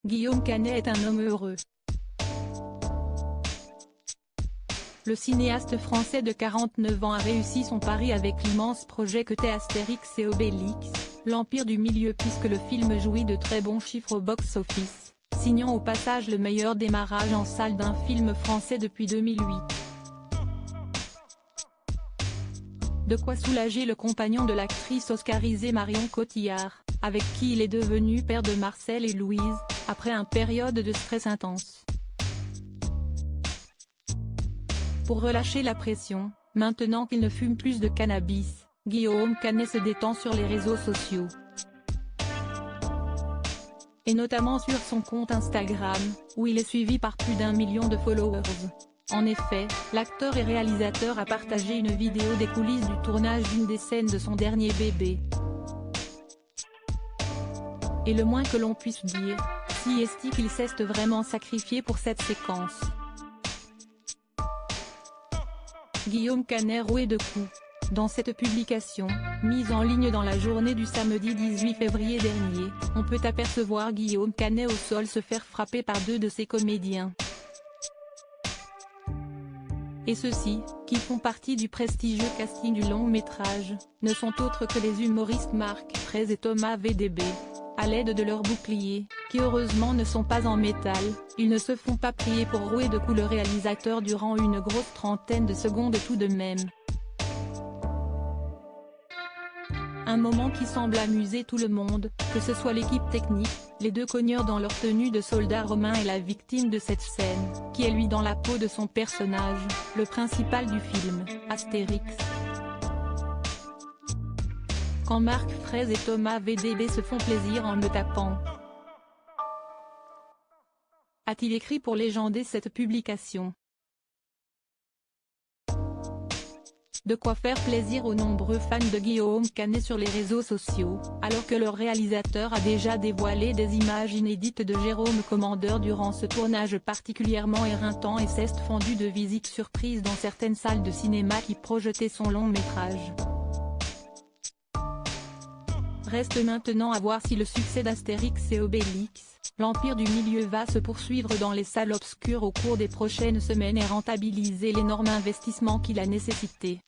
Guillaume Canet est un homme heureux. Le cinéaste français de 49 ans a réussi son pari avec l'immense projet que t'est Astérix et Obélix, l'Empire du Milieu, puisque le film jouit de très bons chiffres au box-office, signant au passage le meilleur démarrage en salle d'un film français depuis 2008. De quoi soulager le compagnon de l'actrice oscarisée Marion Cotillard, avec qui il est devenu père de Marcel et Louise, après une période de stress intense. Pour relâcher la pression, maintenant qu'il ne fume plus de cannabis, Guillaume Canet se détend sur les réseaux sociaux. Et notamment sur son compte Instagram, où il est suivi par plus d'1 million de followers. En effet, l'acteur et réalisateur a partagé une vidéo des coulisses du tournage d'une des scènes de son dernier bébé. Et le moins que l'on puisse dire, si est qu'il s'est vraiment sacrifié pour cette séquence. Guillaume Canet roué de coups. Dans cette publication, mise en ligne dans la journée du samedi 18 février dernier, on peut apercevoir Guillaume Canet au sol se faire frapper par deux de ses comédiens. Et ceux-ci, qui font partie du prestigieux casting du long métrage, ne sont autres que les humoristes Marc Fraise et Thomas VDB. À l'aide de leurs boucliers, qui heureusement ne sont pas en métal, ils ne se font pas prier pour rouer de coups le réalisateur durant une grosse trentaine de secondes tout de même. Un moment qui semble amuser tout le monde, que ce soit l'équipe technique, les deux cogneurs dans leur tenue de soldats romains et la victime de cette scène, qui est lui dans la peau de son personnage, le principal du film, Astérix. Quand Marc Fraise et Thomas VDB se font plaisir en me tapant, a-t-il écrit pour légender cette publication. De quoi faire plaisir aux nombreux fans de Guillaume Canet sur les réseaux sociaux, alors que leur réalisateur a déjà dévoilé des images inédites de Jérôme Commandeur durant ce tournage particulièrement éreintant et s'est fendu de visites surprises dans certaines salles de cinéma qui projetaient son long métrage. Reste maintenant à voir si le succès d'Astérix et Obélix, l'Empire du Milieu va se poursuivre dans les salles obscures au cours des prochaines semaines et rentabiliser l'énorme investissement qu'il a nécessité.